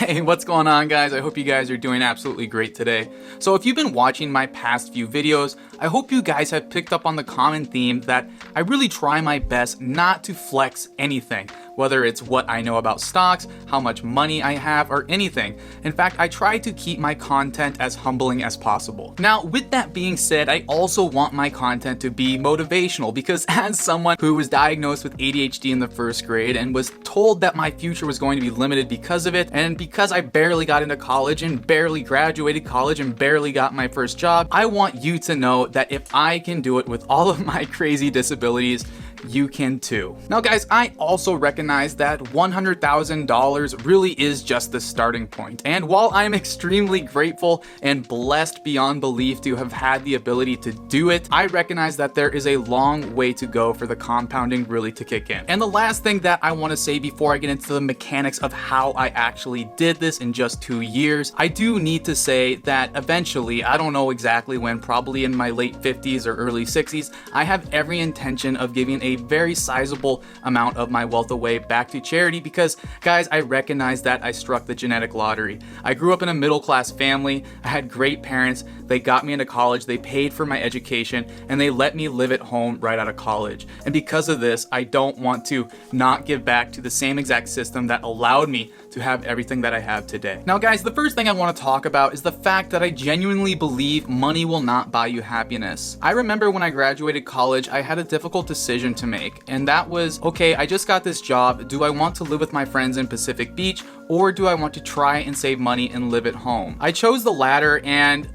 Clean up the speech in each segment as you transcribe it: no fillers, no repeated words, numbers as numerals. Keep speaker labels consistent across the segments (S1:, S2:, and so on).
S1: Hey, what's going on, guys? I hope you guys are doing absolutely great today. So if you've been watching my past few videos, I hope you guys have picked up on the common theme that I really try my best not to flex anything, whether it's what I know about stocks, how much money I have, or anything. In fact, I try to keep my content as humbling as possible. Now, with that being said, I also want my content to be motivational because as someone who was diagnosed with ADHD in the first grade and was told that my future was going to be limited because of it, and because I barely got into college and barely graduated college and barely got my first job, I want you to know that if I can do it with all of my crazy disabilities, you can too. Now guys, I also recognize that $100,000 really is just the starting point. And while I'm extremely grateful and blessed beyond belief to have had the ability to do it, I recognize that there is a long way to go for the compounding really to kick in. And the last thing that I want to say before I get into the mechanics of how I actually did this in just 2 years, I do need to say that eventually, I don't know exactly when, probably in my late 50s or early 60s, I have every intention of giving a very sizable amount of my wealth away back to charity because, guys, I recognize that I struck the genetic lottery. I grew up in a middle-class family. I had great parents. They got me into college. They paid for my education, and they let me live at home right out of college. And because of this, I don't want to not give back to the same exact system that allowed me to have everything that I have today. Now, guys, the first thing I want to talk about is the fact that I genuinely believe money will not buy you happiness. I remember when I graduated college, I had a difficult decision to make, and that was, okay, I just got this job. Do I want to live with my friends in Pacific Beach, or do I want to try and save money and live at home? I chose the latter, and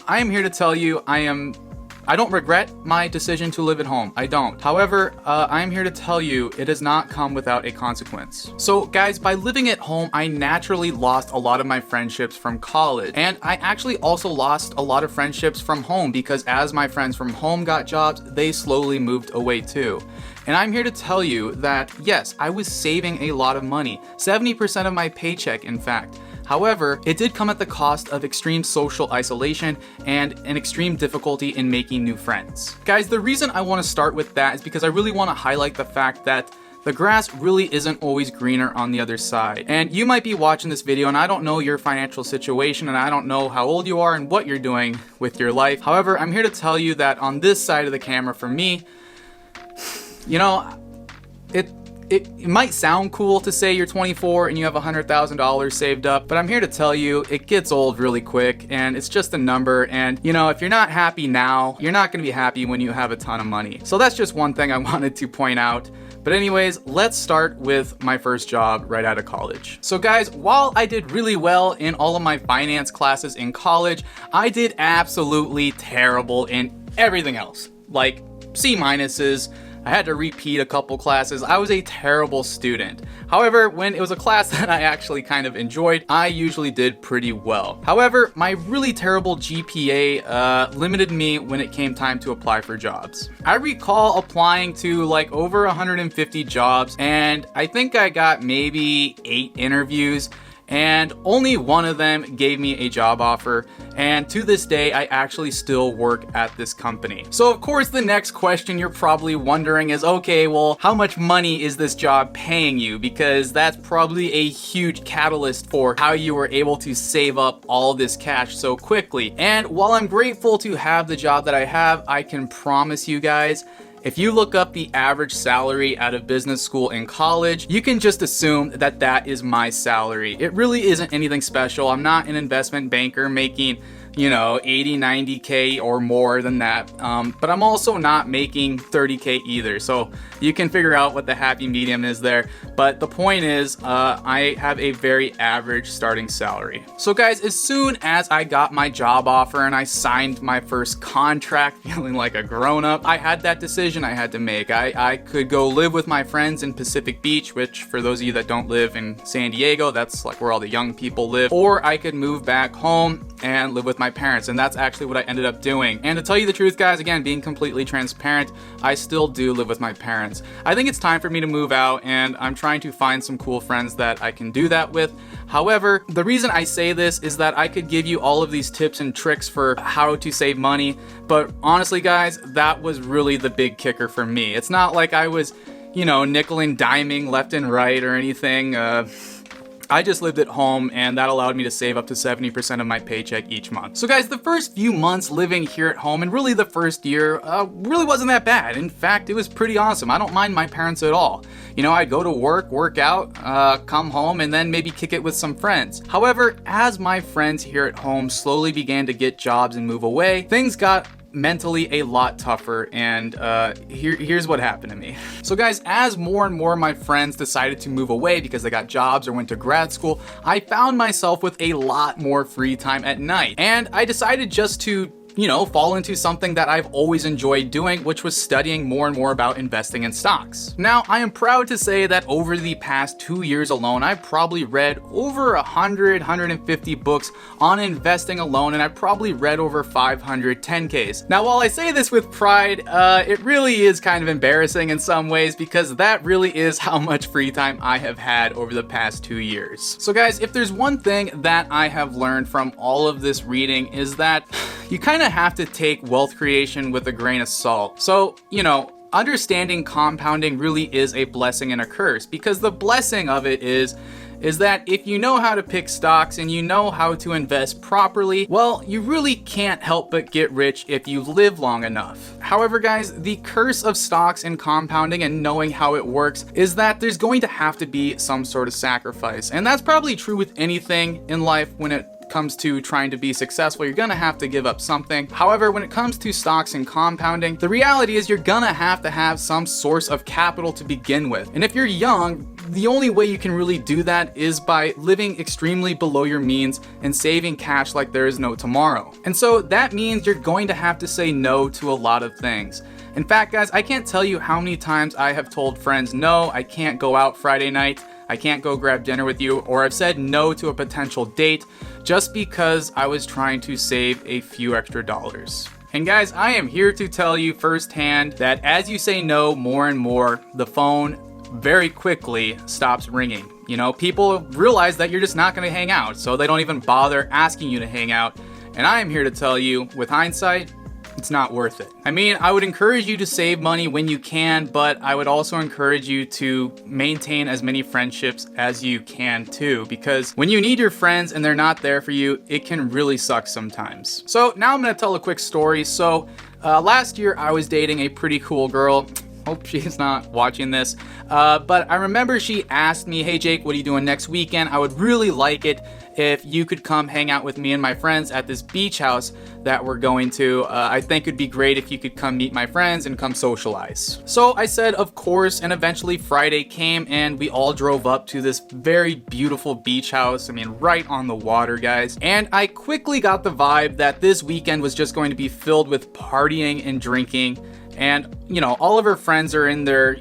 S1: I am here to tell you I don't regret my decision to live at home. I don't. However, I'm here to tell you it has not come without a consequence. So guys, by living at home, I naturally lost a lot of my friendships from college. And I actually also lost a lot of friendships from home because as my friends from home got jobs, they slowly moved away too. And I'm here to tell you that yes, I was saving a lot of money. 70% of my paycheck, in fact. However, it did come at the cost of extreme social isolation and an extreme difficulty in making new friends. Guys, the reason I want to start with that is because I really want to highlight the fact that the grass really isn't always greener on the other side. And you might be watching this video and I don't know your financial situation and I don't know how old you are and what you're doing with your life. However, I'm here to tell you that on this side of the camera for me, you know, it might sound cool to say you're 24 and you have $100,000 saved up, but I'm here to tell you it gets old really quick and it's just a number. And you know, if you're not happy now, you're not going to be happy when you have a ton of money. So that's just one thing I wanted to point out. But anyways, let's start with my first job right out of college. So guys, while I did really well in all of my finance classes in college, I did absolutely terrible in everything else, like C minuses. I had to repeat a couple classes. I was a terrible student. However, when it was a class that I actually kind of enjoyed, I usually did pretty well. However, my really terrible GPA limited me when it came time to apply for jobs. I recall applying to like over 150 jobs, and I think I got maybe 8 interviews, and only one of them gave me a job offer. And to this day, I actually still work at this company. So of course, the next question you're probably wondering is, okay, well, how much money is this job paying you? Because that's probably a huge catalyst for how you were able to save up all this cash so quickly. And while I'm grateful to have the job that I have, I can promise you guys, if you look up the average salary out of business school in college, you can just assume that that is my salary. It really isn't anything special. I'm not an investment banker making, you know, 80, 90K or more than that. But I'm also not making 30K either. So you can figure out what the happy medium is there. But the point is, I have a very average starting salary. So guys, as soon as I got my job offer and I signed my first contract feeling like a grown-up, I had that decision I had to make. I could go live with my friends in Pacific Beach, which for those of you that don't live in San Diego, that's like where all the young people live, or I could move back home and live with my parents, and that's actually what I ended up doing. And to tell you the truth, guys, again, being completely transparent, I still do live with my parents. I think it's time for me to move out, and I'm trying to find some cool friends that I can do that with. However, the reason I say this is that I could give you all of these tips and tricks for how to save money, but honestly, guys, that was really the big kicker for me. It's not like I was, you know, nickel and diming left and right or anything. I just lived at home, and that allowed me to save up to 70% of my paycheck each month. So guys, the first few months living here at home, and really the first year, really wasn't that bad. In fact, it was pretty awesome. I don't mind my parents at all. You know, I'd go to work out, come home, and then maybe kick it with some friends. However, as my friends here at home slowly began to get jobs and move away, things got mentally a lot tougher, and here's what happened to me. So guys, as more and more of my friends decided to move away because they got jobs or went to grad school, I found myself with a lot more free time at night, and I decided just to fall into something that I've always enjoyed doing, which was studying more and more about investing in stocks. Now, I am proud to say that over the past 2 years alone, I've probably read over 150 books on investing alone, and I've probably read over 500 10Ks. Now, while I say this with pride, it really is kind of embarrassing in some ways, because that really is how much free time I have had over the past 2 years. So guys, if there's one thing that I have learned from all of this reading, is that you kind of have to take wealth creation with a grain of salt. So, understanding compounding really is a blessing and a curse, because the blessing of it is that if you know how to pick stocks and you know how to invest properly, well, you really can't help but get rich if you live long enough. However, guys, the curse of stocks and compounding and knowing how it works is that there's going to have to be some sort of sacrifice. And that's probably true with anything in life. When it comes to trying to be successful, you're gonna have to give up something. However, when it comes to stocks and compounding, the reality is you're gonna have to have some source of capital to begin with. And if you're young, the only way you can really do that is by living extremely below your means and saving cash like there is no tomorrow. And so that means you're going to have to say no to a lot of things. In fact, guys, I can't tell you how many times I have told friends, no, I can't go out Friday night, I can't go grab dinner with you, or I've said no to a potential date just because I was trying to save a few extra dollars. And guys, I am here to tell you firsthand that as you say no more and more, the phone very quickly stops ringing. People realize that you're just not going to hang out, so they don't even bother asking you to hang out. And I am here to tell you, with hindsight, it's not worth it. I mean, I would encourage you to save money when you can, but I would also encourage you to maintain as many friendships as you can too, because when you need your friends and they're not there for you, it can really suck sometimes. So now I'm gonna tell a quick story. So last year I was dating a pretty cool girl. Hope she's not watching this. But I remember she asked me, hey Jake, what are you doing next weekend? I would really like it if you could come hang out with me and my friends at this beach house that we're going to. I think it'd be great if you could come meet my friends and come socialize. So I said, of course, and eventually Friday came and we all drove up to this very beautiful beach house. I mean, right on the water, guys. And I quickly got the vibe that this weekend was just going to be filled with partying and drinking. And, all of her friends are in their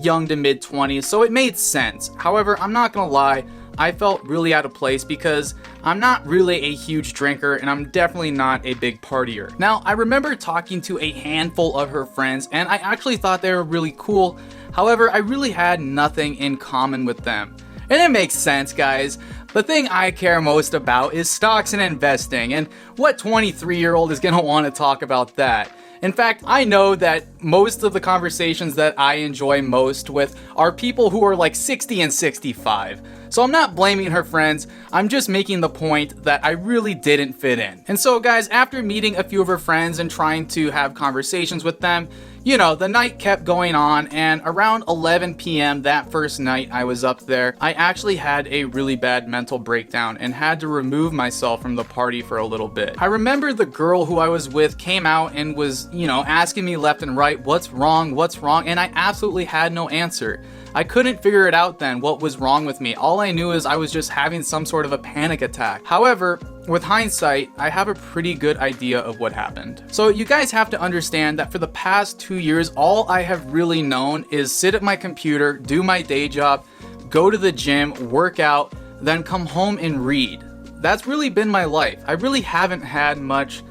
S1: young to mid 20s, so it made sense. However, I'm not gonna lie, I felt really out of place because I'm not really a huge drinker and I'm definitely not a big partier. Now, I remember talking to a handful of her friends and I actually thought they were really cool. However, I really had nothing in common with them. And it makes sense, guys. The thing I care most about is stocks and investing, and what 23-year-old is gonna want to talk about that? In fact, I know that most of the conversations that I enjoy most with are people who are like 60 and 65. So I'm not blaming her friends, I'm just making the point that I really didn't fit in. And so guys, after meeting a few of her friends and trying to have conversations with them, the night kept going on, and around 11 p.m. that first night I was up there, I actually had a really bad mental breakdown and had to remove myself from the party for a little bit. I remember the girl who I was with came out and was, asking me left and right, what's wrong, and I absolutely had no answer. I couldn't figure it out then, what was wrong with me. All I knew is I was just having some sort of a panic attack. However, with hindsight, I have a pretty good idea of what happened. So you guys have to understand that for the past 2 years, all I have really known is sit at my computer, do my day job, go to the gym, work out, then come home and read. That's really been my life. I really haven't had much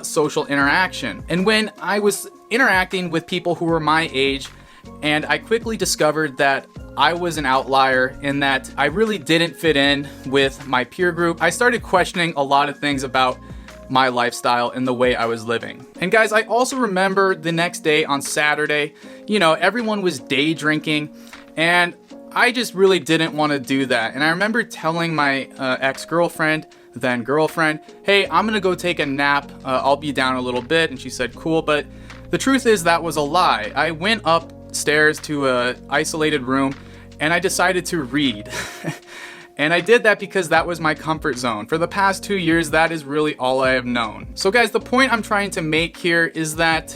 S1: social interaction. And when I was interacting with people who were my age, and I quickly discovered that I was an outlier in that I really didn't fit in with my peer group, I started questioning a lot of things about my lifestyle and the way I was living. And guys, I also remember the next day on Saturday, everyone was day drinking, and I just really didn't want to do that. And I remember telling my ex-girlfriend, then girlfriend, hey, I'm gonna go take a nap. I'll be down a little bit. And she said, cool. But the truth is that was a lie. I went upstairs to a isolated room and I decided to read. And I did that because that was my comfort zone. For the past 2 years, that is really all I have known. So guys, the point I'm trying to make here is that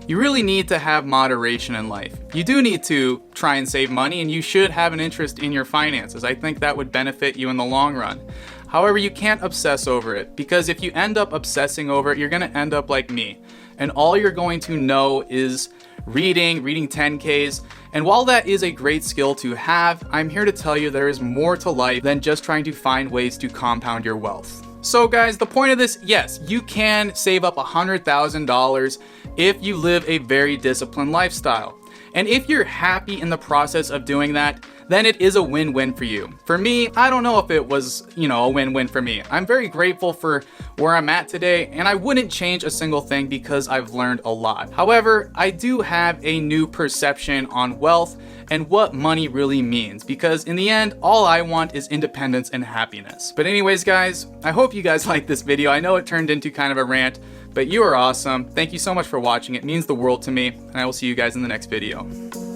S1: you really need to have moderation in life. You do need to try and save money, and you should have an interest in your finances. I think that would benefit you in the long run. However, you can't obsess over it, because if you end up obsessing over it, you're gonna end up like me. And all you're going to know is reading 10Ks. And while that is a great skill to have, I'm here to tell you there is more to life than just trying to find ways to compound your wealth. So guys, the point of this, yes, you can save up $100,000 if you live a very disciplined lifestyle. And if you're happy in the process of doing that, then it is a win-win for you. For me, I don't know if it was, a win-win for me. I'm very grateful for where I'm at today, and I wouldn't change a single thing because I've learned a lot. However, I do have a new perception on wealth and what money really means, because in the end, all I want is independence and happiness. But anyways, guys, I hope you guys liked this video. I know it turned into kind of a rant, but you are awesome. Thank you so much for watching. It means the world to me, and I will see you guys in the next video.